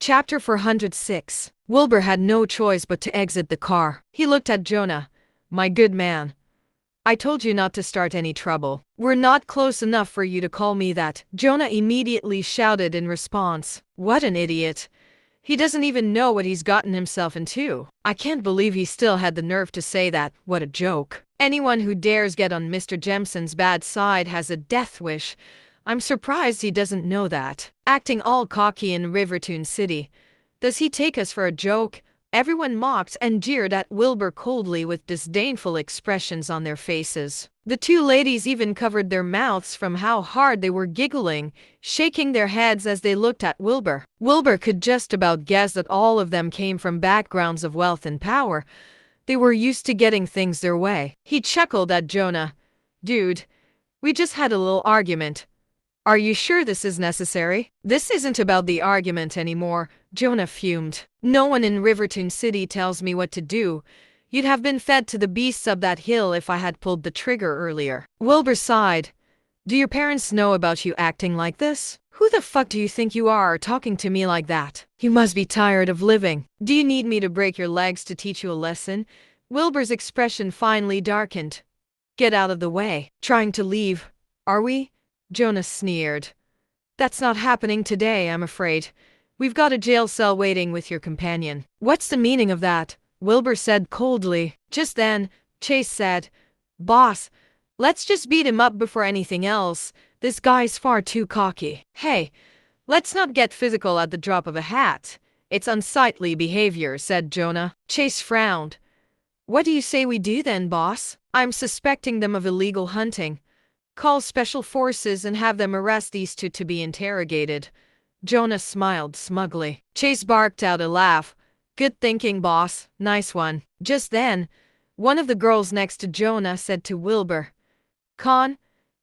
Chapter 406. Wilbur had no choice but to exit the car. He looked at Jonah. "My good man. I told you not to start any trouble. We're not close enough for you to call me that." Jonah immediately shouted in response. "What an idiot. He doesn't even know what he's gotten himself into. I can't believe he still had the nerve to say that. What a joke. Anyone who dares get on Mr. Jemson's bad side has a death wish. I'm surprised he doesn't know that. Acting all cocky in Rivertoon City. Does he take us for a joke?" Everyone mocked and jeered at Wilbur coldly with disdainful expressions on their faces. The two ladies even covered their mouths from how hard they were giggling, shaking their heads as they looked at Wilbur. Wilbur could just about guess that all of them came from backgrounds of wealth and power. They were used to getting things their way. He chuckled at Jonah. "Dude, we just had a little argument. Are you sure this is necessary?" "This isn't about the argument anymore," Jonah fumed. "No one in Rivertoon City tells me what to do. You'd have been fed to the beasts up that hill if I had pulled the trigger earlier." Wilbur sighed. "Do your parents know about you acting like this? Who the fuck do you think you are talking to me like that? You must be tired of living. Do you need me to break your legs to teach you a lesson?" Wilbur's expression finally darkened. "Get out of the way. Trying to leave, are we?" Jonah sneered. "That's not happening today, I'm afraid. We've got a jail cell waiting with your companion." "What's the meaning of that?" Wilbur said coldly. Just then, Chase said, "Boss, let's just beat him up before anything else. This guy's far too cocky." "Hey, let's not get physical at the drop of a hat. It's unsightly behavior," said Jonah. Chase frowned. "What do you say we do then, boss? I'm suspecting them of illegal hunting. Call special forces and have them arrest these two to be interrogated." Jonah smiled smugly. Chase barked out a laugh. "Good thinking, boss. Nice one." Just then, one of the girls next to Jonah said to Wilbur, "Con,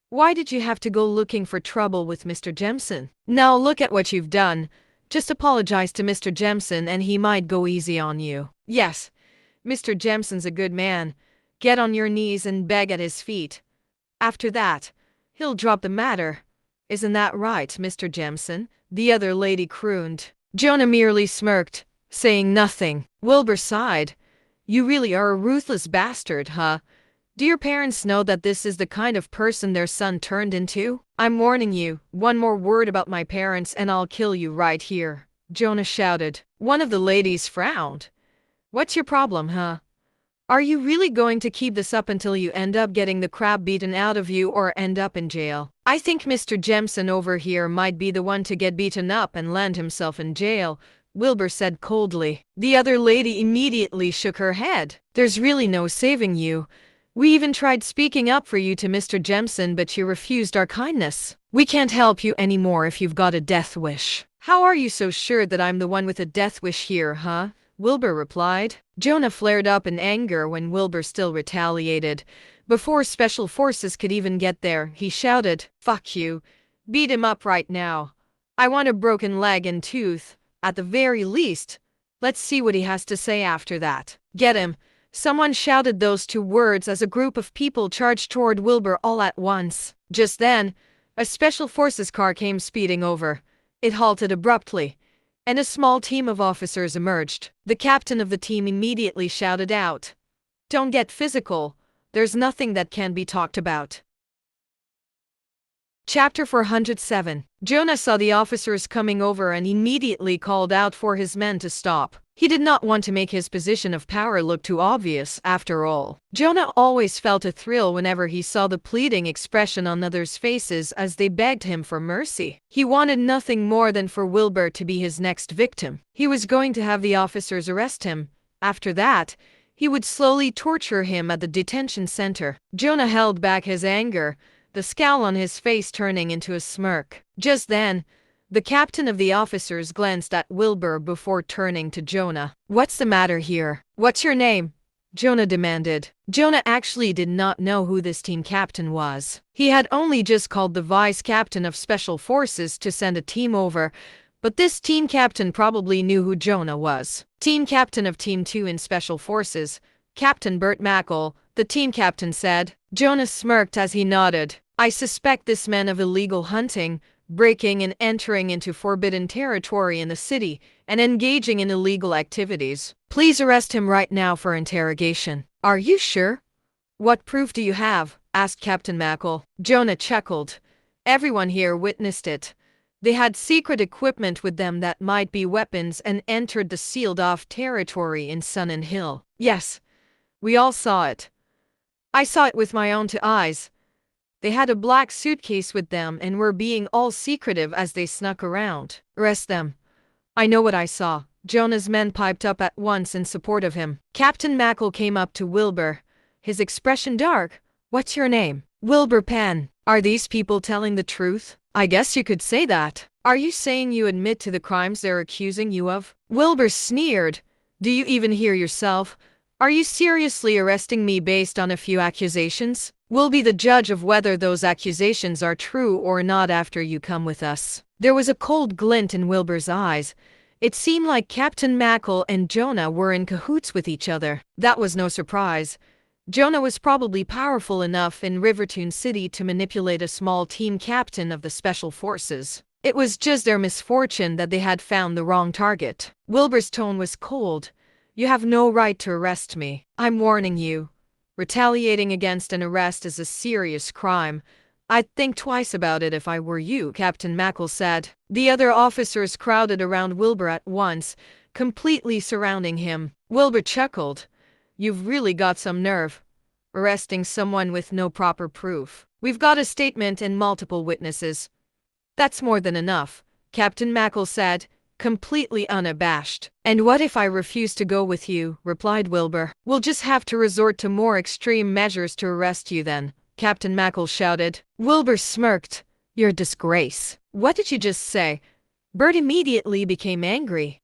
why did you have to go looking for trouble with Mr. Jemson? Now look at what you've done. Just apologize to Mr. Jemson and he might go easy on you." "Yes, Mr. Jemson's a good man. Get on your knees and beg at his feet. After that, he'll drop the matter. Isn't that right, Mr. Jemson?" the other lady crooned. Jonah merely smirked, saying nothing. Wilbur sighed. "You really are a ruthless bastard, huh? Do your parents know that this is the kind of person their son turned into?" "I'm warning you, one more word about my parents and I'll kill you right here," Jonah shouted. One of the ladies frowned. "What's your problem, huh? Are you really going to keep this up until you end up getting the crap beaten out of you or end up in jail?" "I think Mr. Jemson over here might be the one to get beaten up and land himself in jail," Wilbur said coldly. The other lady immediately shook her head. "There's really no saving you. We even tried speaking up for you to Mr. Jemson, but you refused our kindness. We can't help you anymore if you've got a death wish." "How are you so sure that I'm the one with a death wish here, huh?" Wilbur replied. Jonah flared up in anger when Wilbur still retaliated. Before special forces could even get there, he shouted, "Fuck you. Beat him up right now. I want a broken leg and tooth, at the very least. Let's see what he has to say after that." "Get him." Someone shouted those two words as a group of people charged toward Wilbur all at once. Just then, a special forces car came speeding over. It halted abruptly, and a small team of officers emerged. The captain of the team immediately shouted out, "Don't get physical. There's nothing that can be talked about." Chapter 407. Jonah saw the officers coming over and immediately called out for his men to stop. He did not want to make his position of power look too obvious, after all. Jonah always felt a thrill whenever he saw the pleading expression on others' faces as they begged him for mercy. He wanted nothing more than for Wilbur to be his next victim. He was going to have the officers arrest him. After that, he would slowly torture him at the detention center. Jonah held back his anger, the scowl on his face turning into a smirk. Just then, the captain of the officers glanced at Wilbur before turning to Jonah. "What's the matter here? What's your name?" Jonah demanded. Jonah actually did not know who this team captain was. He had only just called the vice captain of special forces to send a team over, but this team captain probably knew who Jonah was. "Team captain of Team 2 in Special Forces, Captain Burt Mackle," the team captain said. Jonah smirked as he nodded. "I suspect this man of illegal hunting. breaking and entering into forbidden territory in the city, and engaging in illegal activities. Please arrest him right now for interrogation. Are you sure? What proof do you have? Asked Captain Mackle. Jonah chuckled. Everyone here witnessed it. They had secret equipment with them that might be weapons and entered the sealed-off territory in Sun and Hill. Yes, we all saw it. I saw it with my own two eyes. They had a black suitcase with them and were being all secretive as they snuck around. Arrest them. I know what I saw. Jonah's men piped up at once in support of him. Captain Mackle came up to Wilbur, his expression dark. What's your name? Wilbur Penn. Are these people telling the truth? I guess you could say that. Are you saying you admit to the crimes they're accusing you of? Wilbur sneered. Do you even hear yourself? Are you seriously arresting me based on a few accusations? We'll be the judge of whether those accusations are true or not after you come with us. There was a cold glint in Wilbur's eyes. It seemed like Captain Mackle and Jonah were in cahoots with each other. That was no surprise. Jonah was probably powerful enough in Rivertoon City to manipulate a small team captain of the Special Forces. It was just their misfortune that they had found the wrong target. Wilbur's tone was cold. You have no right to arrest me. I'm warning you. Retaliating against an arrest is a serious crime. I'd think twice about it if I were you, Captain Mackle said. The other officers crowded around Wilbur at once, completely surrounding him. Wilbur chuckled. You've really got some nerve. Arresting someone with no proper proof. We've got a statement and multiple witnesses. That's more than enough, Captain Mackle said, completely unabashed. And what if I refuse to go with you? Replied Wilbur. We'll just have to resort to more extreme measures to arrest you then, Captain Mackle shouted. Wilbur smirked. You're a disgrace. What did you just say? Bert immediately became angry.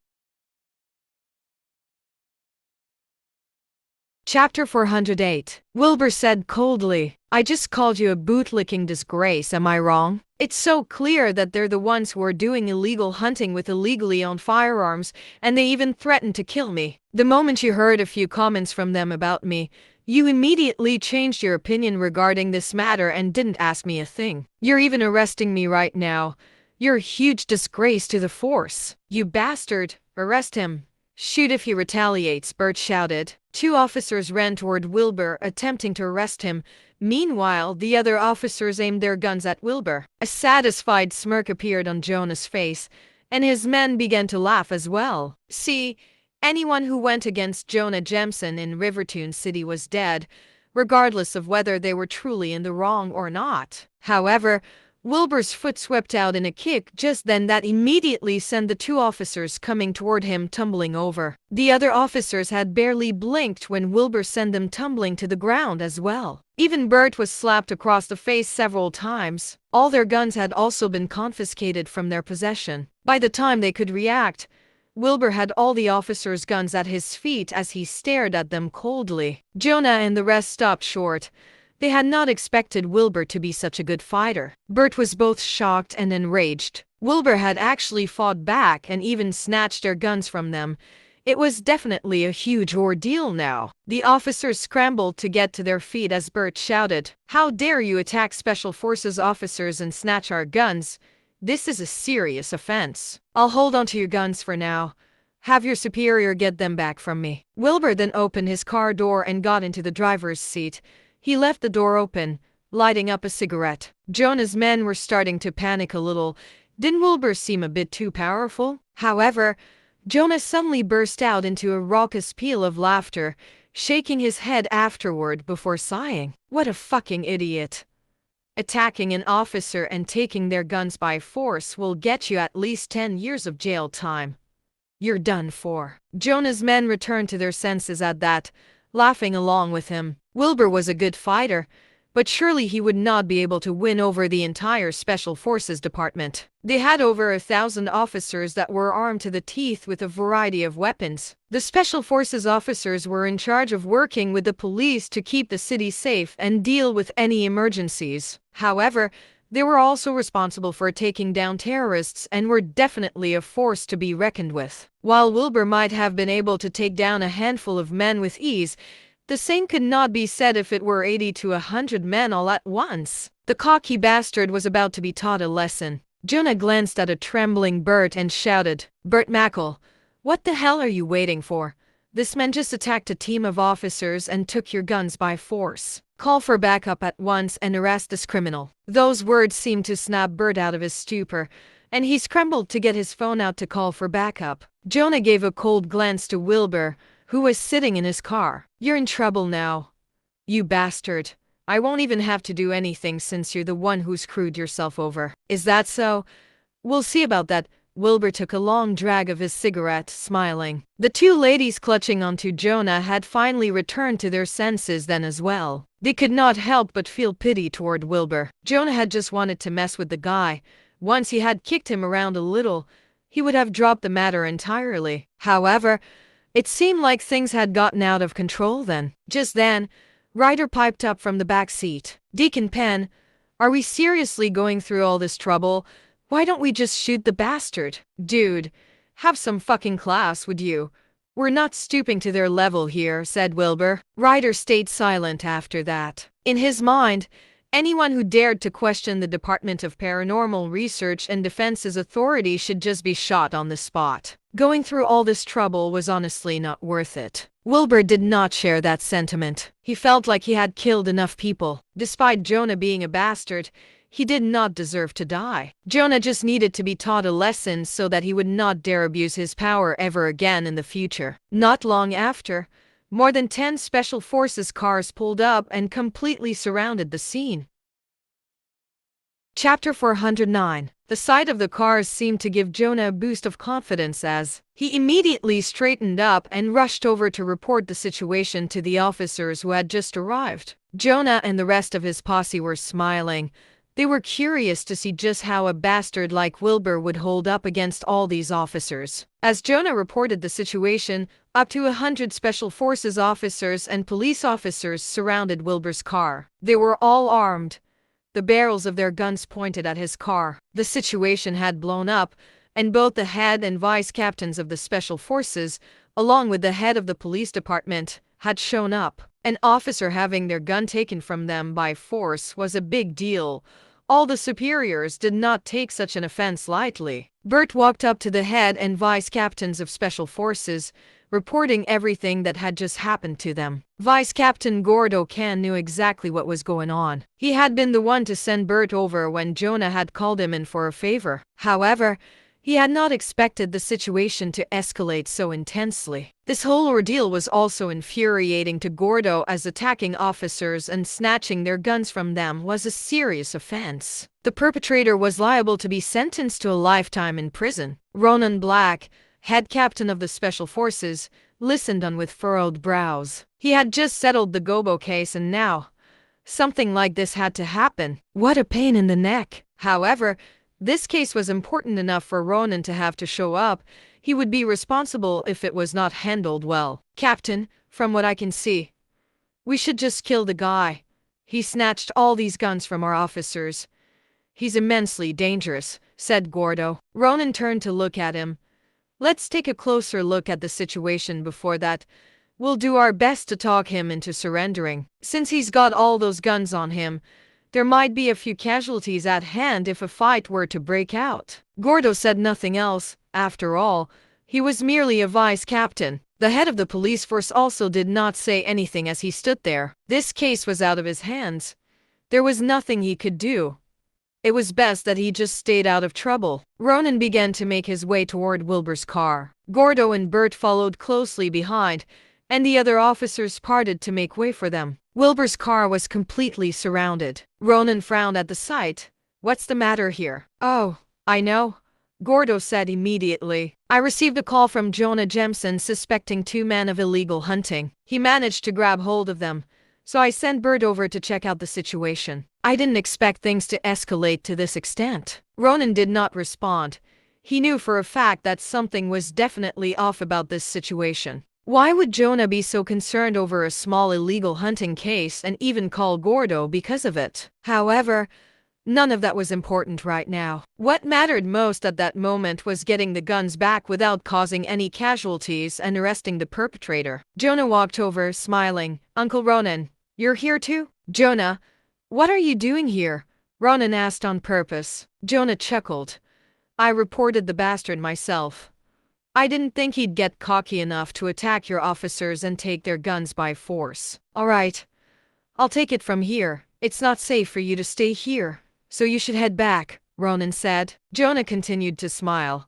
Chapter 408. Wilbur said coldly, I just called you a bootlicking disgrace, am I wrong? It's so clear that they're the ones who are doing illegal hunting with illegally owned firearms, and they even threatened to kill me. The moment you heard a few comments from them about me, you immediately changed your opinion regarding this matter and didn't ask me a thing. You're even arresting me right now. You're a huge disgrace to the force. You bastard. Arrest him. Shoot if he retaliates, Bert shouted. Two officers ran toward Wilbur, attempting to arrest him. Meanwhile, the other officers aimed their guns at Wilbur. A satisfied smirk appeared on Jonah's face, and his men began to laugh as well. See, anyone who went against Jonah Jameson in Rivertoon City was dead, regardless of whether they were truly in the wrong or not. However, Wilbur's foot swept out in a kick just then that immediately sent the two officers coming toward him tumbling over. The other officers had barely blinked when Wilbur sent them tumbling to the ground as well. Even Bert was slapped across the face several times. All their guns had also been confiscated from their possession. By the time they could react, Wilbur had all the officers' guns at his feet as he stared at them coldly. Jonah and the rest stopped short. They had not expected Wilbur to be such a good fighter. Bert was both shocked and enraged. Wilbur had actually fought back and even snatched their guns from them. It was definitely a huge ordeal now. The officers scrambled to get to their feet as Bert shouted, How dare you attack Special Forces officers and snatch our guns? This is a serious offense. I'll hold on to your guns for now. Have your superior get them back from me. Wilbur then opened his car door and got into the driver's seat. He left the door open, lighting up a cigarette. Jonah's men were starting to panic a little. Didn't Wilbur seem a bit too powerful? However, Jonah suddenly burst out into a raucous peal of laughter, shaking his head afterward before sighing. What a fucking idiot. Attacking an officer and taking their guns by force will get you at least 10 years of jail time. You're done for. Jonah's men returned to their senses at that, laughing along with him. Wilbur was a good fighter, but surely he would not be able to win over the entire Special Forces department. They had over 1,000 officers that were armed to the teeth with a variety of weapons. The Special Forces officers were in charge of working with the police to keep the city safe and deal with any emergencies. However, they were also responsible for taking down terrorists and were definitely a force to be reckoned with. While Wilbur might have been able to take down a handful of men with ease, the same could not be said if it were 80 to 100 men all at once. The cocky bastard was about to be taught a lesson. Jonah glanced at a trembling Bert and shouted, "Bert Mackle, what the hell are you waiting for? This man just attacked a team of officers and took your guns by force. Call for backup at once and arrest this criminal." Those words seemed to snap Bert out of his stupor, and he scrambled to get his phone out to call for backup. Jonah gave a cold glance to Wilbur, who was sitting in his car. "You're in trouble now, you bastard. I won't even have to do anything since you're the one who screwed yourself over." "Is that so? We'll see about that." Wilbur took a long drag of his cigarette, smiling. The two ladies clutching onto Jonah had finally returned to their senses then as well. They could not help but feel pity toward Wilbur. Jonah had just wanted to mess with the guy. Once he had kicked him around a little, he would have dropped the matter entirely. However, it seemed like things had gotten out of control then. Just then, Ryder piped up from the back seat. "Deacon Penn, are we seriously going through all this trouble? Why don't we just shoot the bastard?" "Dude, have some fucking class, would you? We're not stooping to their level here," said Wilbur. Ryder stayed silent after that. In his mind, anyone who dared to question the Department of Paranormal Research and Defense's authority should just be shot on the spot. Going through all this trouble was honestly not worth it. Wilbur did not share that sentiment. He felt like he had killed enough people. Despite Jonah being a bastard, he did not deserve to die. Jonah just needed to be taught a lesson so that he would not dare abuse his power ever again in the future. Not long after, more than 10 Special Forces cars pulled up and completely surrounded the scene. Chapter 409. The sight of the cars seemed to give Jonah a boost of confidence as he immediately straightened up and rushed over to report the situation to the officers who had just arrived. Jonah and the rest of his posse were smiling. They were curious to see just how a bastard like Wilbur would hold up against all these officers. As Jonah reported the situation, up to 100 Special Forces officers and police officers surrounded Wilbur's car. They were all armed, the barrels of their guns pointed at his car. The situation had blown up, and both the head and vice captains of the Special Forces, along with the head of the police department, had shown up. An officer having their gun taken from them by force was a big deal. All the superiors did not take such an offense lightly. Bert walked up to the head and vice captains of Special Forces, reporting everything that had just happened to them. Vice Captain Gordo Can knew exactly what was going on. He had been the one to send Bert over when Jonah had called him in for a favor. However, he had not expected the situation to escalate so intensely. This whole ordeal was also infuriating to Gordo, as attacking officers and snatching their guns from them was a serious offense. The perpetrator was liable to be sentenced to a lifetime in prison. Ronan Black, head captain of the Special Forces, listened on with furrowed brows. He had just settled the Gobo case and now something like this had to happen. What a pain in the neck. However, this case was important enough for Ronan to have to show up. He would be responsible if it was not handled well. "Captain, from what I can see, we should just kill the guy. He snatched all these guns from our officers. He's immensely dangerous," said Gordo. Ronan turned to look at him. "Let's take a closer look at the situation before that. We'll do our best to talk him into surrendering. Since he's got all those guns on him, there might be a few casualties at hand if a fight were to break out." Gordo said nothing else. After all, he was merely a vice captain. The head of the police force also did not say anything as he stood there. This case was out of his hands. There was nothing he could do. It was best that he just stayed out of trouble. Ronan began to make his way toward Wilbur's car. Gordo and Bert followed closely behind, and the other officers parted to make way for them. Wilbur's car was completely surrounded. Ronan frowned at the sight. "What's the matter here?" "Oh, I know," Gordo said immediately. "I received a call from Jonah Jemison suspecting 2 men of illegal hunting. He managed to grab hold of them, so I sent Bert over to check out the situation. I didn't expect things to escalate to this extent." Ronan did not respond. He knew for a fact that something was definitely off about this situation. Why would Jonah be so concerned over a small illegal hunting case and even call Gordo because of it? However, none of that was important right now. What mattered most at that moment was getting the guns back without causing any casualties and arresting the perpetrator. Jonah walked over, smiling. "Uncle Ronan, you're here too?" "Jonah, what are you doing here?" Ronan asked on purpose. Jonah chuckled. I reported the bastard myself. I didn't think he'd get cocky enough to attack your officers and take their guns by force. All right. I'll take it from here. It's not safe for you to stay here, so you should head back, Ronan said. Jonah continued to smile.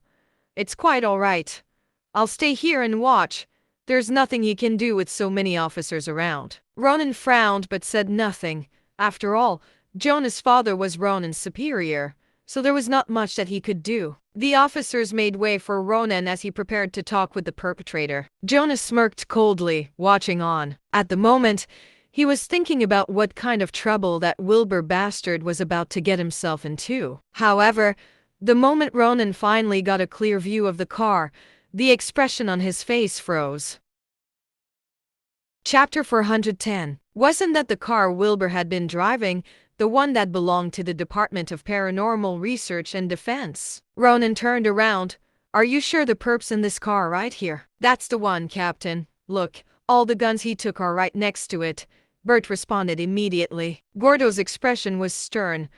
It's quite all right. I'll stay here and watch. There's nothing he can do with so many officers around. Ronan frowned but said nothing. After all, Jonah's father was Ronan's superior, so there was not much that he could do. The officers made way for Ronan as he prepared to talk with the perpetrator. Jonah smirked coldly, watching on. At the moment, he was thinking about what kind of trouble that Wilbur bastard was about to get himself into. However, the moment Ronan finally got a clear view of the car, the expression on his face froze. Chapter 410. Wasn't that the car Wilbur had been driving, the one that belonged to the Department of Paranormal Research and Defense? Ronan turned around. Are you sure the perp's in this car right here? That's the one, Captain. Look, all the guns he took are right next to it. Bert responded immediately. Gordo's expression was stern.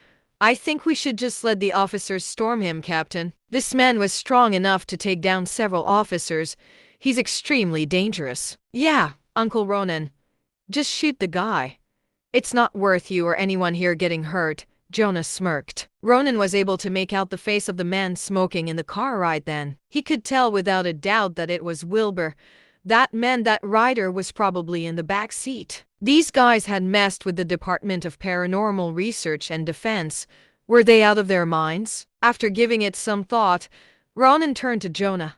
I think we should just let the officers storm him, Captain. This man was strong enough to take down several officers. He's extremely dangerous. Yeah, Uncle Ronan. Just shoot the guy. It's not worth you or anyone here getting hurt, Jonah smirked. Ronan was able to make out the face of the man smoking in the car right then. He could tell without a doubt that it was Wilbur. That meant that Ryder was probably in the back seat. These guys had messed with the Department of Paranormal Research and Defense. Were they out of their minds? After giving it some thought, Ronan turned to Jonah.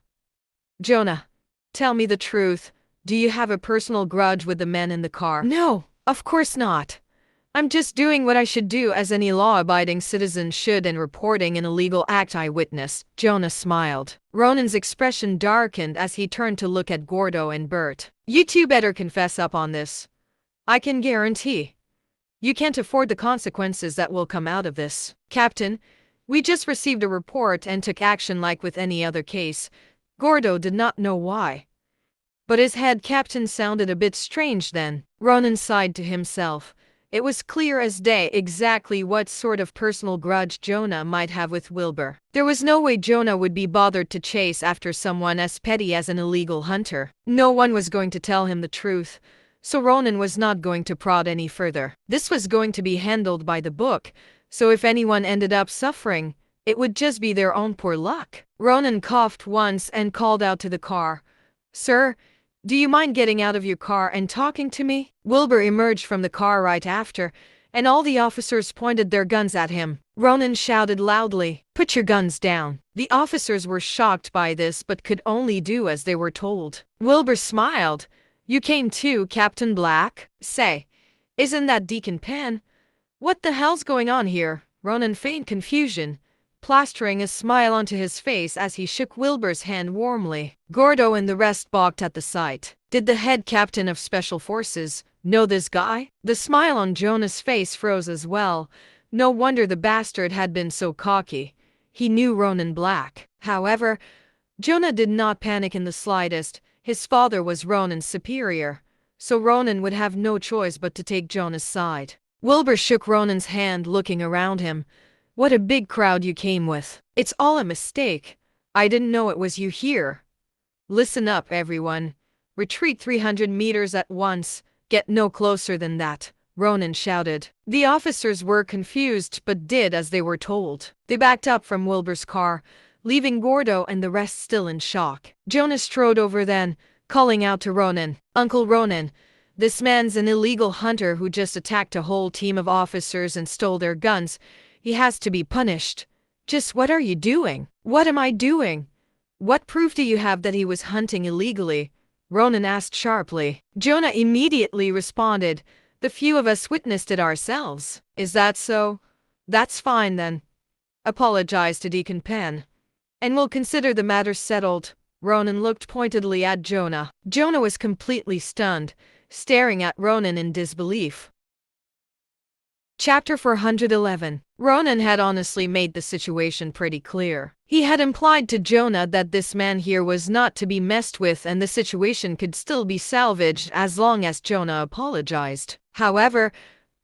Jonah, tell me the truth. Do you have a personal grudge with the men in the car? No, of course not. I'm just doing what I should do as any law-abiding citizen should and reporting an illegal act I witnessed. Jonah smiled. Ronan's expression darkened as he turned to look at Gordo and Bert. You two better confess up on this. I can guarantee. You can't afford the consequences that will come out of this. Captain, we just received a report and took action like with any other case. Gordo did not know why. But his head captain sounded a bit strange then. Ronan sighed to himself. It was clear as day exactly what sort of personal grudge Jonah might have with Wilbur. There was no way Jonah would be bothered to chase after someone as petty as an illegal hunter. No one was going to tell him the truth, so Ronan was not going to prod any further. This was going to be handled by the book, so if anyone ended up suffering, it would just be their own poor luck. Ronan coughed once and called out to the car. Sir, do you mind getting out of your car and talking to me? Wilbur emerged from the car right after, and all the officers pointed their guns at him. Ronan shouted loudly, "Put your guns down." The officers were shocked by this but could only do as they were told. Wilbur smiled. You came too, Captain Black? Say, isn't that Deacon Penn? What the hell's going on here? Ronan feigned confusion, plastering a smile onto his face as he shook Wilbur's hand warmly. Gordo and the rest balked at the sight. Did the head captain of Special Forces know this guy? The smile on Jonah's face froze as well. No wonder the bastard had been so cocky. He knew Ronan Black. However, Jonah did not panic in the slightest. His father was Ronan's superior, so Ronan would have no choice but to take Jonah's side. Wilbur shook Ronan's hand, looking around him. What a big crowd you came with. It's all a mistake. I didn't know it was you here. Listen up, everyone. Retreat 300 meters at once. Get no closer than that, Ronan shouted. The officers were confused but did as they were told. They backed up from Wilbur's car, leaving Gordo and the rest still in shock. Jonah strode over then, calling out to Ronan. Uncle Ronan, this man's an illegal hunter who just attacked a whole team of officers and stole their guns. He has to be punished. Just what are you doing? What am I doing? What proof do you have that he was hunting illegally? Ronan asked sharply. Jonah immediately responded. The few of us witnessed it ourselves. Is that so? That's fine then. Apologize to Deacon Penn, and we'll consider the matter settled. Ronan looked pointedly at Jonah. Jonah was completely stunned, staring at Ronan in disbelief. Chapter 411. Ronan had honestly made the situation pretty clear. He had implied to Jonah that this man here was not to be messed with and the situation could still be salvaged as long as Jonah apologized. However,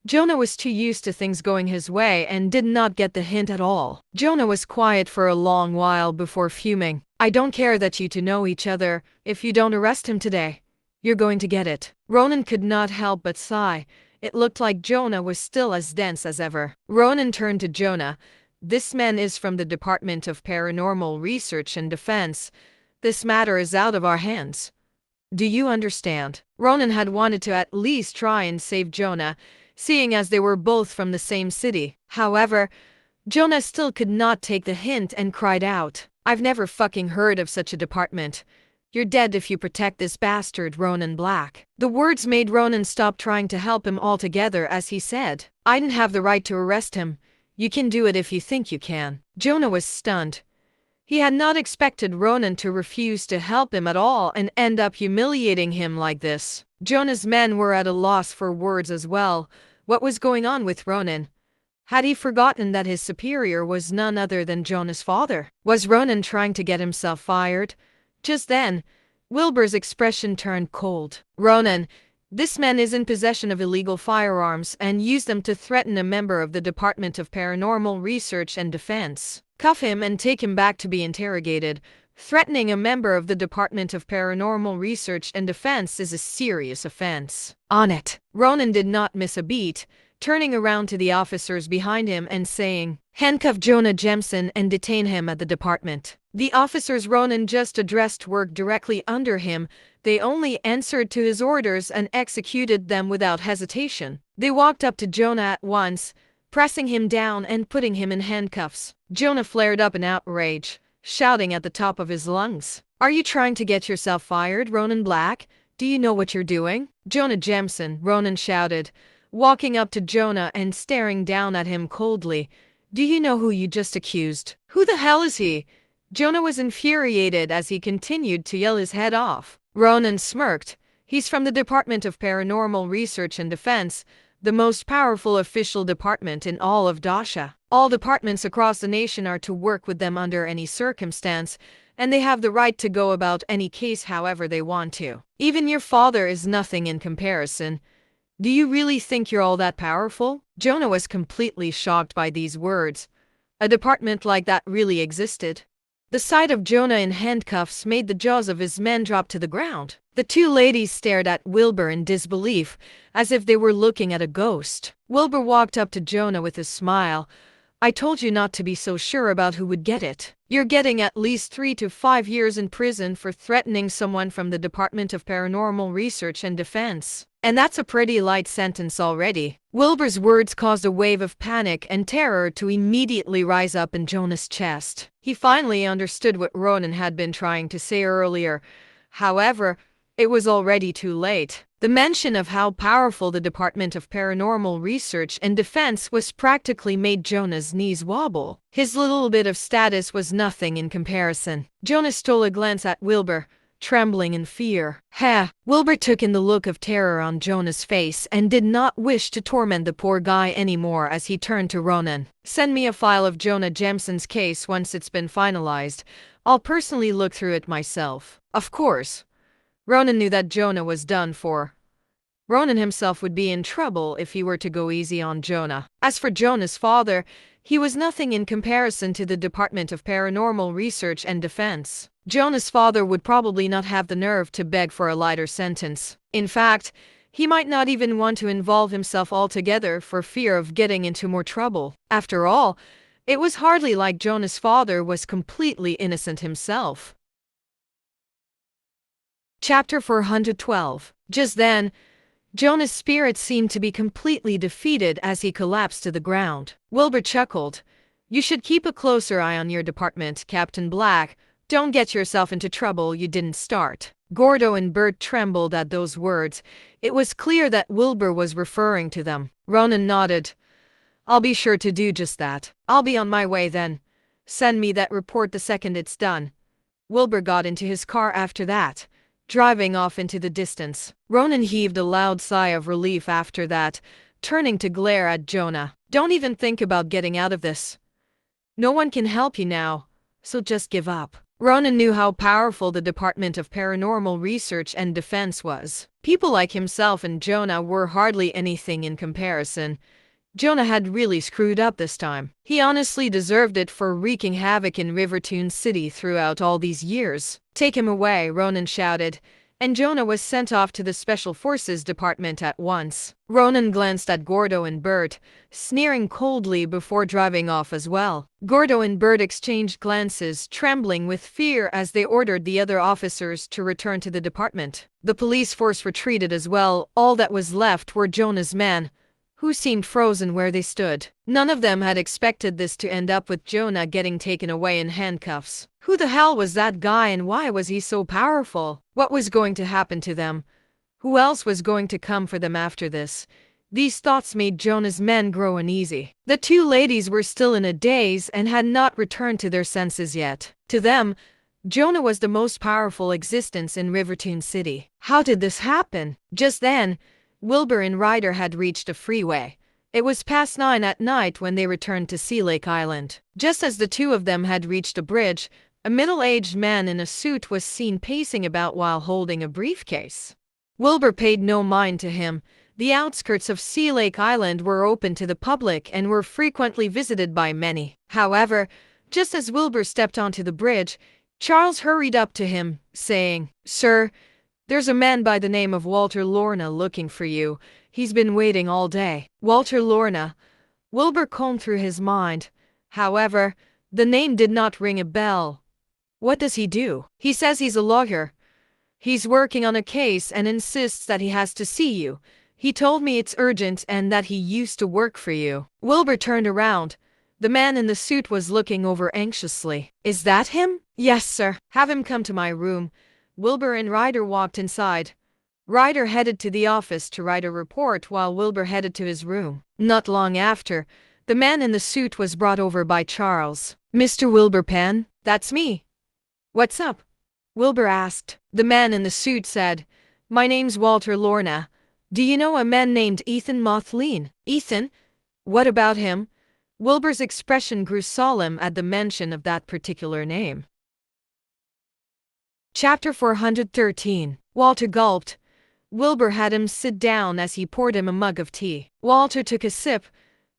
Jonah was too used to things going his way and did not get the hint at all. Jonah was quiet for a long while before fuming. I don't care that you two know each other. If you don't arrest him today, you're going to get it. Ronan could not help but sigh. It looked like Jonah was still as dense as ever. Ronan turned to Jonah. This man is from the Department of Paranormal Research and Defense. This matter is out of our hands. Do you understand? Ronan had wanted to at least try and save Jonah, seeing as they were both from the same city. However, Jonah still could not take the hint and cried out, I've never fucking heard of such a department. You're dead if you protect this bastard, Ronan Black. The words made Ronan stop trying to help him altogether as he said, I didn't have the right to arrest him. You can do it if you think you can. Jonah was stunned. He had not expected Ronan to refuse to help him at all and end up humiliating him like this. Jonah's men were at a loss for words as well. What was going on with Ronan? Had he forgotten that his superior was none other than Jonah's father? Was Ronan trying to get himself fired? Just then, Wilbur's expression turned cold. Ronan, this man is in possession of illegal firearms and used them to threaten a member of the Department of Paranormal Research and Defense. Cuff him and take him back to be interrogated. Threatening a member of the Department of Paranormal Research and Defense is a serious offense. On it. Ronan did not miss a beat, turning around to the officers behind him and saying, handcuff Jonah Jemison and detain him at the department. The officers Ronan just addressed worked directly under him. They only answered to his orders and executed them without hesitation. They walked up to Jonah at once, pressing him down and putting him in handcuffs. Jonah flared up in outrage, shouting at the top of his lungs, Are you trying to get yourself fired, Ronan Black? Do you know what you're doing? Jonah Jemison, Ronan shouted, walking up to Jonah and staring down at him coldly. Do you know who you just accused? Who the hell is he? Jonah was infuriated as he continued to yell his head off. Ronan smirked. He's from the Department of Paranormal Research and Defense, the most powerful official department in all of Dasha. All departments across the nation are to work with them under any circumstance, and they have the right to go about any case however they want to. Even your father is nothing in comparison. Do you really think you're all that powerful? Jonah was completely shocked by these words. A department like that really existed? The sight of Jonah in handcuffs made the jaws of his men drop to the ground. The two ladies stared at Wilbur in disbelief, as if they were looking at a ghost. Wilbur walked up to Jonah with a smile. I told you not to be so sure about who would get it. You're getting at least 3 to 5 years in prison for threatening someone from the Department of Paranormal Research and Defense. And that's a pretty light sentence already. Wilbur's words caused a wave of panic and terror to immediately rise up in Jonah's chest. He finally understood what Ronan had been trying to say earlier. However, it was already too late. The mention of how powerful the Department of Paranormal Research and Defense was practically made Jonah's knees wobble. His little bit of status was nothing in comparison. Jonah stole a glance at Wilbur, trembling in fear. Wilbur took in the look of terror on Jonah's face and did not wish to torment the poor guy anymore as he turned to Ronan. Send me a file of Jonah Jemison's case once it's been finalized. I'll personally look through it myself. Of course. Ronan knew that Jonah was done for. Ronan himself would be in trouble if he were to go easy on Jonah. As for Jonah's father, he was nothing in comparison to the Department of Paranormal Research and Defense. Jonah's father would probably not have the nerve to beg for a lighter sentence. In fact, he might not even want to involve himself altogether for fear of getting into more trouble. After all, it was hardly like Jonah's father was completely innocent himself. Chapter 412. Just then, Jonah's spirit seemed to be completely defeated as he collapsed to the ground. Wilbur chuckled. You should keep a closer eye on your department, Captain Black. Don't get yourself into trouble you didn't start. Gordo and Bert trembled at those words. It was clear that Wilbur was referring to them. Ronan nodded. I'll be sure to do just that. I'll be on my way then. Send me that report the second it's done. Wilbur got into his car after that, driving off into the distance. Ronan heaved a loud sigh of relief after that, turning to glare at Jonah. Don't even think about getting out of this. No one can help you now, so just give up. Ronan knew how powerful the Department of Paranormal Research and Defense was. People like himself and Jonah were hardly anything in comparison. Jonah had really screwed up this time. He honestly deserved it for wreaking havoc in Rivertoon City throughout all these years. "Take him away," Ronan shouted, and Jonah was sent off to the Special Forces Department at once. Ronan glanced at Gordo and Bert, sneering coldly before driving off as well. Gordo and Bert exchanged glances, trembling with fear as they ordered the other officers to return to the department. The police force retreated as well. All that was left were Jonah's men, who seemed frozen where they stood. None of them had expected this to end up with Jonah getting taken away in handcuffs. Who the hell was that guy and why was he so powerful? What was going to happen to them? Who else was going to come for them after this? These thoughts made Jonah's men grow uneasy. The two ladies were still in a daze and had not returned to their senses yet. To them, Jonah was the most powerful existence in Rivertoon City. How did this happen? Just then, Wilbur and Ryder had reached a freeway. It was past 9 at night when they returned to Sea Lake Island. Just as the two of them had reached a bridge, a middle-aged man in a suit was seen pacing about while holding a briefcase. Wilbur paid no mind to him. The outskirts of Sea Lake Island were open to the public and were frequently visited by many. However, just as Wilbur stepped onto the bridge, Charles hurried up to him, saying, "Sir, there's a man by the name of Walter Lorna looking for you. He's been waiting all day." Walter Lorna. Wilbur combed through his mind. However, the name did not ring a bell. What does he do? He says he's a lawyer. He's working on a case and insists that he has to see you. He told me it's urgent and that he used to work for you. Wilbur turned around. The man in the suit was looking over anxiously. "Is that him?" "Yes, sir." "Have him come to my room." Wilbur and Ryder walked inside. Ryder headed to the office to write a report while Wilbur headed to his room. Not long after, the man in the suit was brought over by Charles. "Mr. Wilbur Penn?" "That's me." "What's up?" Wilbur asked. The man in the suit said, "My name's Walter Lorna. Do you know a man named Ethan Mothleen?" "Ethan? What about him?" Wilbur's expression grew solemn at the mention of that particular name. Chapter 413. Walter gulped. Wilbur had him sit down as he poured him a mug of tea. Walter took a sip,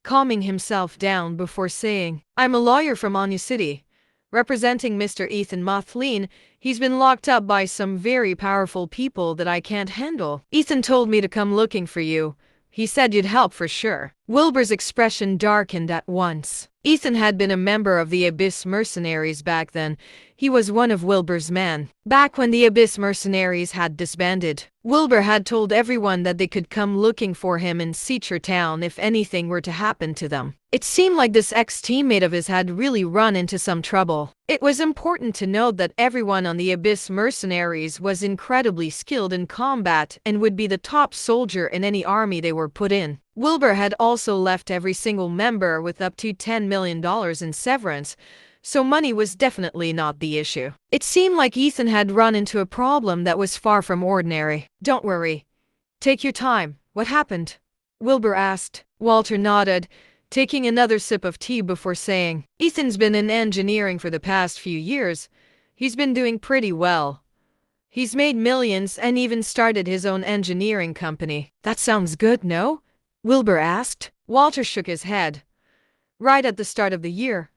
calming himself down before saying, "I'm a lawyer from Anya City, representing Mr. Ethan Mothleen. He's been locked up by some very powerful people that I can't handle. Ethan told me to come looking for you. He said you'd help for sure." Wilbur's expression darkened at once. Ethan had been a member of the Abyss Mercenaries back then. He was one of Wilbur's men. Back when the Abyss Mercenaries had disbanded, Wilbur had told everyone that they could come looking for him in Seacher Town if anything were to happen to them. It seemed like this ex-teammate of his had really run into some trouble. It was important to note that everyone on the Abyss Mercenaries was incredibly skilled in combat and would be the top soldier in any army they were put in. Wilbur had also left every single member with up to $10 million in severance, so money was definitely not the issue. It seemed like Ethan had run into a problem that was far from ordinary. "Don't worry. Take your time. What happened?" Wilbur asked. Walter nodded, taking another sip of tea before saying, "Ethan's been in engineering for the past few years. He's been doing pretty well. He's made millions and even started his own engineering company." "That sounds good, no?" Wilbur asked. Walter shook his head. "Right at the start of the year,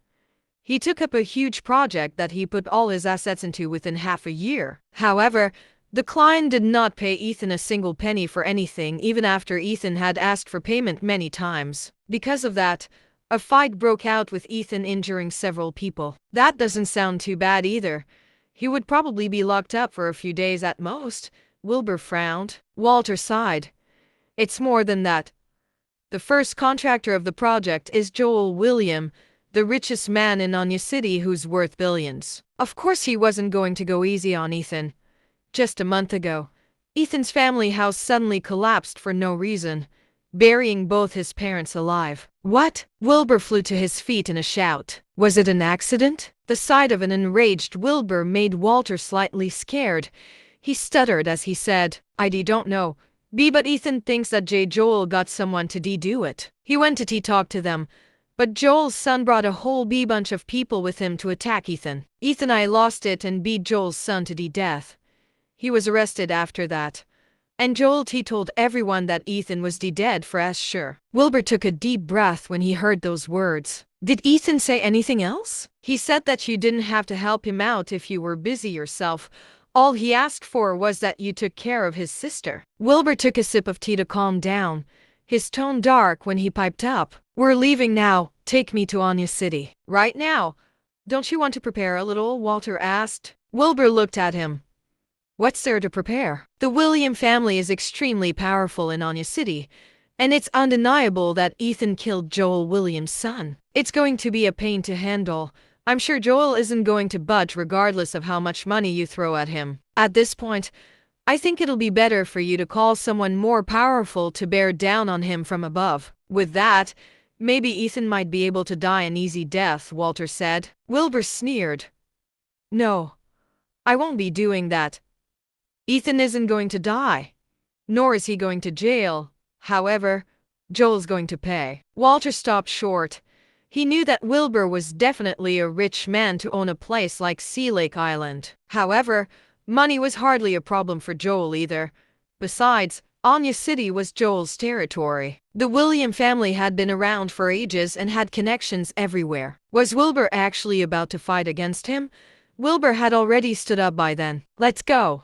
he took up a huge project that he put all his assets into within half a year. However, the client did not pay Ethan a single penny for anything even after Ethan had asked for payment many times. Because of that, a fight broke out with Ethan injuring several people." "That doesn't sound too bad either. He would probably be locked up for a few days at most." Wilbur frowned. Walter sighed. "It's more than that. The first contractor of the project is Joel William, the richest man in Anya City who's worth billions. Of course he wasn't going to go easy on Ethan. Just a month ago, Ethan's family house suddenly collapsed for no reason, burying both his parents alive." "What?" Wilbur flew to his feet in a shout. "Was it an accident?" The sight of an enraged Wilbur made Walter slightly scared. He stuttered as he said, "I don't know. But Ethan thinks that Joel got someone to do it. He went to talk to them, But Joel's son brought a whole bunch of people with him to attack Ethan. Ethan I lost it and beat Joel's son to the death. He was arrested after that. And Joel T told everyone that Ethan was dead for as sure. Wilbur took a deep breath when he heard those words. Did Ethan say anything else? He said that you didn't have to help him out if you were busy yourself. All he asked for was that you took care of his sister. Wilbur took a sip of tea to calm down, his tone dark when he piped up. We're leaving now, take me to Anya City. Right now? Don't you want to prepare a little? Walter asked. Wilbur looked at him. What's there to prepare? The William family is extremely powerful in Anya City, and it's undeniable that Ethan killed Joel Williams' son. It's going to be a pain to handle. I'm sure Joel isn't going to budge regardless of how much money you throw at him. At this point, I think it'll be better for you to call someone more powerful to bear down on him from above. With that, maybe Ethan might be able to die an easy death, Walter said. Wilbur sneered. No, I won't be doing that. Ethan isn't going to die, nor is he going to jail. However, Joel's going to pay. Walter stopped short. He knew that Wilbur was definitely a rich man to own a place like Sea Lake Island. However, money was hardly a problem for Joel either. Besides, Anya City was Joel's territory. The William family had been around for ages and had connections everywhere. Was Wilbur actually about to fight against him? Wilbur had already stood up by then. Let's go.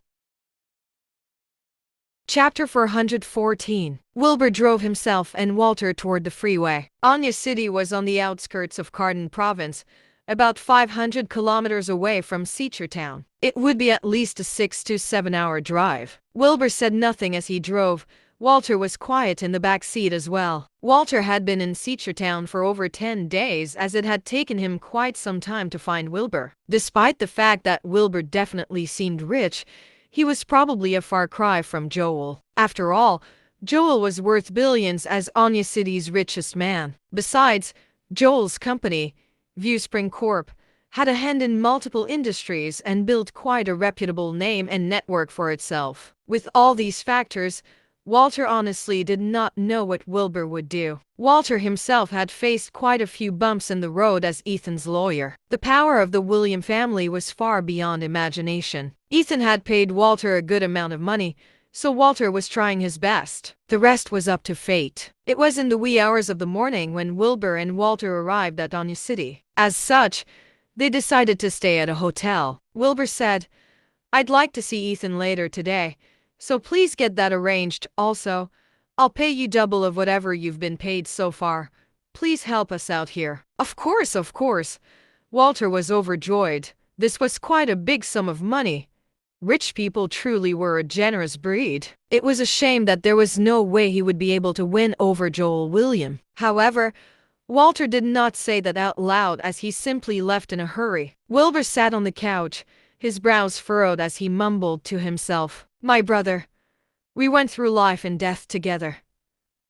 Chapter 414. Wilbur drove himself and Walter toward the freeway. Anya City was on the outskirts of Cardin Province, about 500 kilometers away from Town. It would be at least a 6 to 7 hour drive. Wilbur said nothing as he drove. Walter was quiet in the back seat as well. Walter had been in Town for over 10 days as it had taken him quite some time to find Wilbur. Despite the fact that Wilbur definitely seemed rich, he was probably a far cry from Joel. After all, Joel was worth billions as Anya City's richest man. Besides, Joel's company, Viewspring Corp., had a hand in multiple industries and built quite a reputable name and network for itself. With all these factors, Walter honestly did not know what Wilbur would do. Walter himself had faced quite a few bumps in the road as Ethan's lawyer. The power of the William family was far beyond imagination. Ethan had paid Walter a good amount of money, so Walter was trying his best. The rest was up to fate. It was in the wee hours of the morning when Wilbur and Walter arrived at Anya City. As such, they decided to stay at a hotel. Wilbur said, I'd like to see Ethan later today, so please get that arranged. Also, I'll pay you double of whatever you've been paid so far. Please help us out here. Of course, of course. Walter was overjoyed. This was quite a big sum of money. Rich people truly were a generous breed. It was a shame that there was no way he would be able to win over Joel William. However, Walter did not say that out loud as he simply left in a hurry. Wilbur sat on the couch, his brows furrowed as he mumbled to himself. My brother. We went through life and death together.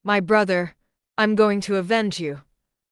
My brother, I'm going to avenge you.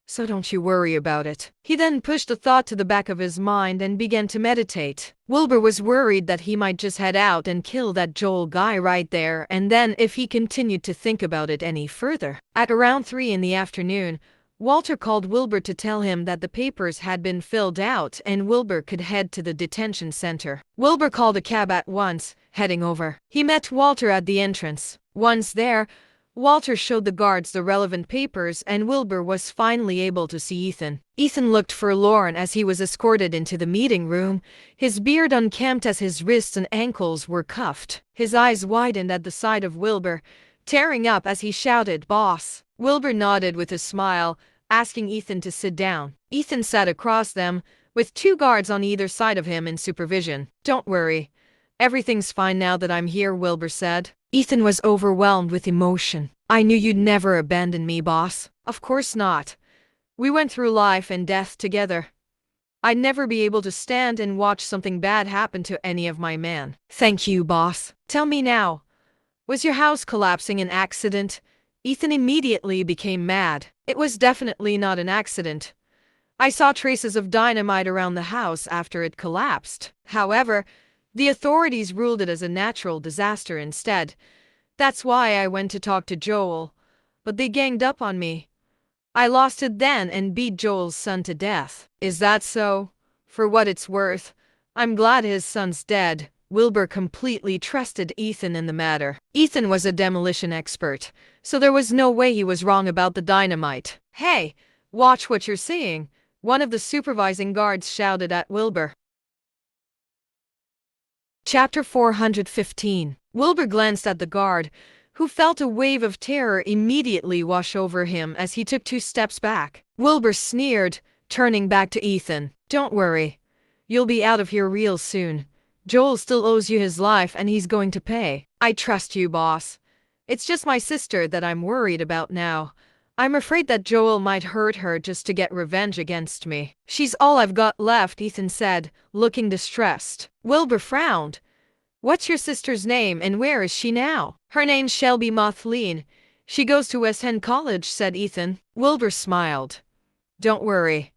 So don't you worry about it. He then pushed the thought to the back of his mind and began to meditate. Wilbur was worried that he might just head out and kill that Joel guy right there and then if he continued to think about it any further. At around 3 in the afternoon, Walter called Wilbur to tell him that the papers had been filled out and Wilbur could head to the detention center. Wilbur called a cab at once, heading over. He met Walter at the entrance. Once there, Walter showed the guards the relevant papers and Wilbur was finally able to see Ethan. Ethan looked forlorn as he was escorted into the meeting room, his beard unkempt as his wrists and ankles were cuffed. His eyes widened at the sight of Wilbur, tearing up as he shouted, "Boss!" Wilbur nodded with a smile, asking Ethan to sit down. Ethan sat across them, with 2 guards on either side of him in supervision. Don't worry. Everything's fine now that I'm here, Wilbur said. Ethan was overwhelmed with emotion. I knew you'd never abandon me, boss. Of course not. We went through life and death together. I'd never be able to stand and watch something bad happen to any of my men. Thank you, boss. Tell me now, was your house collapsing an accident? Ethan immediately became mad. It was definitely not an accident. I saw traces of dynamite around the house after it collapsed. However, the authorities ruled it as a natural disaster instead. That's why I went to talk to Joel. But they ganged up on me. I lost it then and beat Joel's son to death. Is that so? For what it's worth, I'm glad his son's dead. Wilbur completely trusted Ethan in the matter. Ethan was a demolition expert, so there was no way he was wrong about the dynamite. Hey, watch what you're saying, one of the supervising guards shouted at Wilbur. Chapter 415. Wilbur glanced at the guard, who felt a wave of terror immediately wash over him as he took 2 steps back. Wilbur sneered, turning back to Ethan. Don't worry. You'll be out of here real soon. Joel still owes you his life and he's going to pay. I trust you, boss. It's just my sister that I'm worried about now. I'm afraid that Joel might hurt her just to get revenge against me. She's all I've got left, Ethan said, looking distressed. Wilbur frowned. What's your sister's name and where is she now? Her name's Shelby Mothleen. She goes to West End College, said Ethan. Wilbur smiled. Don't worry.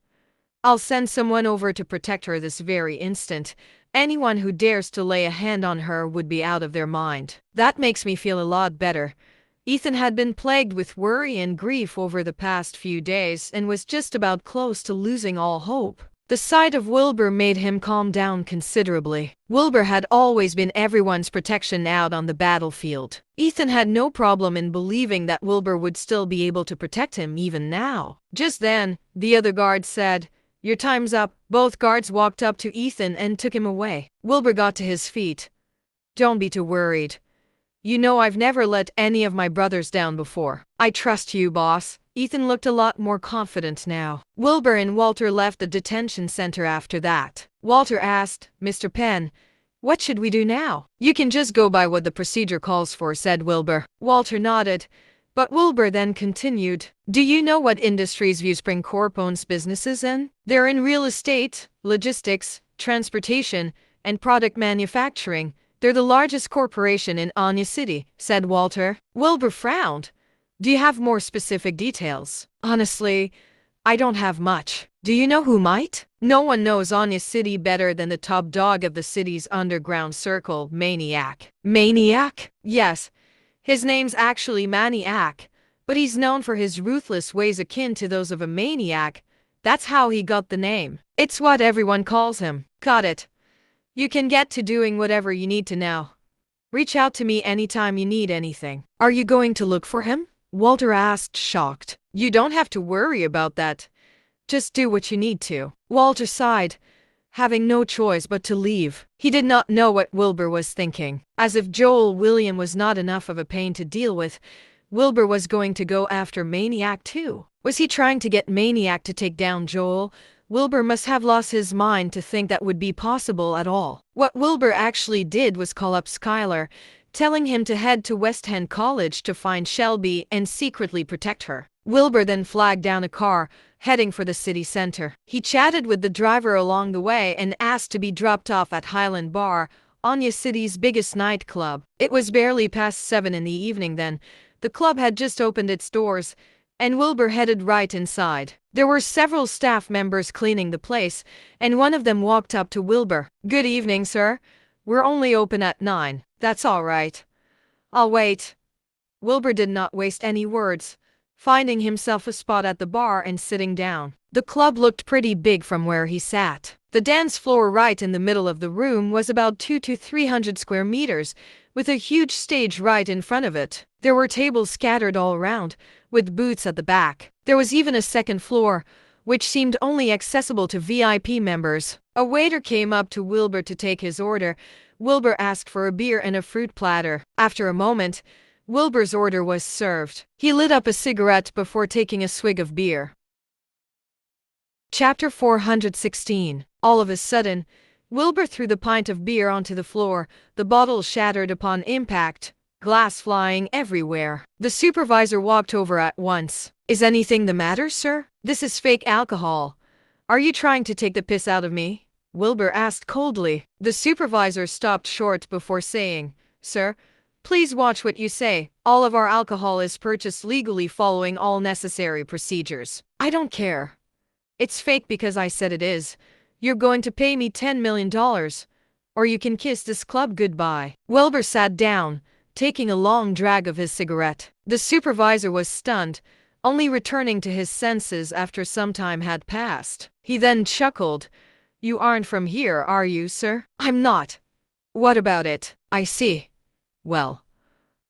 I'll send someone over to protect her this very instant. Anyone who dares to lay a hand on her would be out of their mind. That makes me feel a lot better. Ethan had been plagued with worry and grief over the past few days and was just about close to losing all hope. The sight of Wilbur made him calm down considerably. Wilbur had always been everyone's protection out on the battlefield. Ethan had no problem in believing that Wilbur would still be able to protect him even now. Just then, the other guard said, "Your time's up." Both guards walked up to Ethan and took him away. Wilbur got to his feet. Don't be too worried. You know I've never let any of my brothers down before. I trust you, boss. Ethan looked a lot more confident now. Wilbur and Walter left the detention center after that. Walter asked, Mr. Penn, what should we do now? You can just go by what the procedure calls for, said Wilbur. Walter nodded, but Wilbur then continued. Do you know what industries Viewspring Corp owns businesses in? They're in real estate, logistics, transportation, and product manufacturing. They're the largest corporation in Anya City, said Walter. Wilbur frowned. Do you have more specific details? Honestly, I don't have much. Do you know who might? No one knows Anya City better than the top dog of the city's underground circle, Maniac. Maniac? Yes. His name's actually Maniac, but he's known for his ruthless ways akin to those of a maniac. That's how he got the name. It's what everyone calls him. Got it. You can get to doing whatever you need to now. Reach out to me anytime you need anything. Are you going to look for him? Walter asked, shocked. You don't have to worry about that. Just do what you need to. Walter sighed, having no choice but to leave. He did not know what Wilbur was thinking. As if Joel William was not enough of a pain to deal with, Wilbur was going to go after Maniac too. Was he trying to get Maniac to take down Joel? Wilbur must have lost his mind to think that would be possible at all. What Wilbur actually did was call up Skylar, telling him to head to West End College to find Shelby and secretly protect her. Wilbur then flagged down a car, heading for the city center. He chatted with the driver along the way and asked to be dropped off at Highland Bar, Anya City's biggest nightclub. It was barely past 7 in the evening then. The club had just opened its doors, and Wilbur headed right inside. There were several staff members cleaning the place, and one of them walked up to Wilbur. Good evening, sir. We're only open at 9. That's all right. I'll wait. Wilbur did not waste any words, finding himself a spot at the bar and sitting down. The club looked pretty big from where he sat. The dance floor right in the middle of the room was about 200 to 300 square meters, with a huge stage right in front of it. There were tables scattered all around, with booths at the back. There was even a second floor, which seemed only accessible to VIP members. A waiter came up to Wilbur to take his order. Wilbur asked for a beer and a fruit platter. After a moment, Wilbur's order was served. He lit up a cigarette before taking a swig of beer. Chapter 416. All of a sudden, Wilbur threw the pint of beer onto the floor. The bottle shattered upon impact, glass flying everywhere. The supervisor walked over at once. Is anything the matter, sir? This is fake alcohol. Are you trying to take the piss out of me? Wilbur asked coldly. The supervisor stopped short before saying, Sir, please watch what you say. All of our alcohol is purchased legally following all necessary procedures. I don't care. It's fake because I said it is. You're going to pay me $10 million, or you can kiss this club goodbye. Wilbur sat down, taking a long drag of his cigarette. The supervisor was stunned, only returning to his senses after some time had passed. He then chuckled. You aren't from here, are you, sir? I'm not. What about it? I see. Well,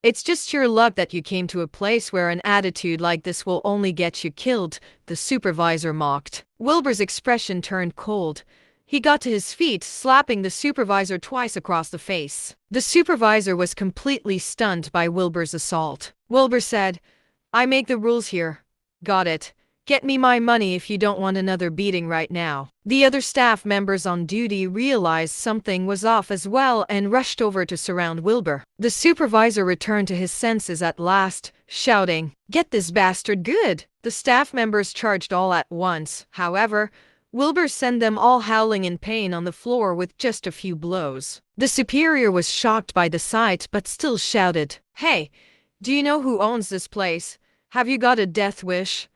it's just your luck that you came to a place where an attitude like this will only get you killed, the supervisor mocked. Wilbur's expression turned cold. He got to his feet, slapping the supervisor twice across the face. The supervisor was completely stunned by Wilbur's assault. Wilbur said, I make the rules here. Got it. Get me my money if you don't want another beating right now. The other staff members on duty realized something was off as well and rushed over to surround Wilbur. The supervisor returned to his senses at last, shouting, Get this bastard good! The staff members charged all at once. However, Wilbur sent them all howling in pain on the floor with just a few blows. The superior was shocked by the sight but still shouted, Hey, do you know who owns this place? Have you got a death wish?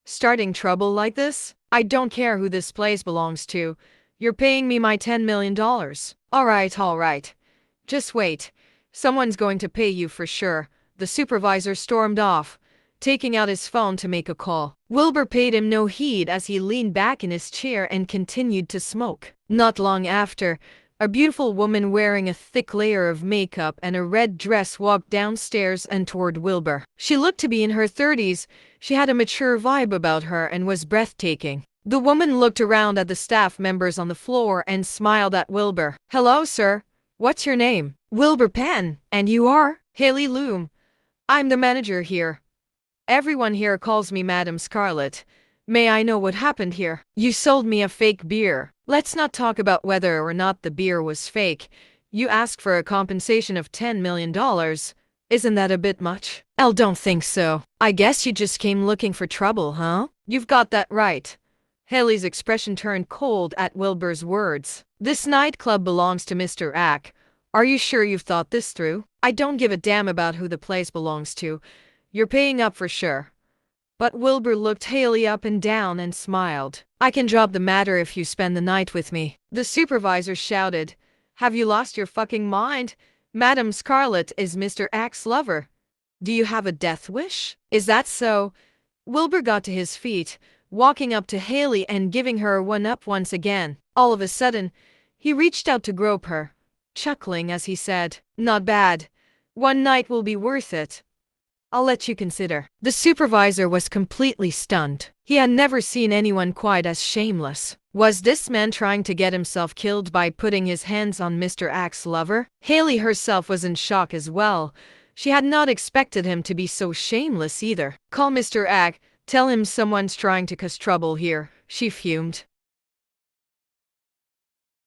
Starting trouble like this? I don't care who this place belongs to. You're paying me my $10 million. All right. Just wait. Someone's going to pay you for sure. The supervisor stormed off, taking out his phone to make a call. Wilbur paid him no heed as he leaned back in his chair and continued to smoke. Not long after, a beautiful woman wearing a thick layer of makeup and a red dress walked downstairs and toward Wilbur. She looked to be in her 30s. She had a mature vibe about her and was breathtaking. The woman looked around at the staff members on the floor and smiled at Wilbur. Hello, sir. What's your name? Wilbur Penn. And you are? Haley Loom. I'm the manager here. Everyone here calls me Madam Scarlet. May I know what happened here? You sold me a fake beer. Let's not talk about whether or not the beer was fake. You asked for a compensation of $10 million. Isn't that a bit much? Don't think so. I guess you just came looking for trouble, huh? You've got that right. Haley's expression turned cold at Wilbur's words. This nightclub belongs to Mr. Ack. Are you sure you've thought this through? I don't give a damn about who the place belongs to. You're paying up for sure. But Wilbur looked Haley up and down and smiled. I can drop the matter if you spend the night with me. The supervisor shouted. Have you lost your fucking mind? Madam Scarlet is Mr. Ack's lover. Do you have a death wish? Is that so? Wilbur got to his feet, walking up to Haley and giving her a one-up once again. All of a sudden, he reached out to grope her, chuckling as he said, Not bad. One night will be worth it. I'll let you consider. The supervisor was completely stunned. He had never seen anyone quite as shameless. Was this man trying to get himself killed by putting his hands on Mr. Ack's lover? Haley herself was in shock as well. She had not expected him to be so shameless either. Call Mr. Ack. Tell him someone's trying to cause trouble here, she fumed.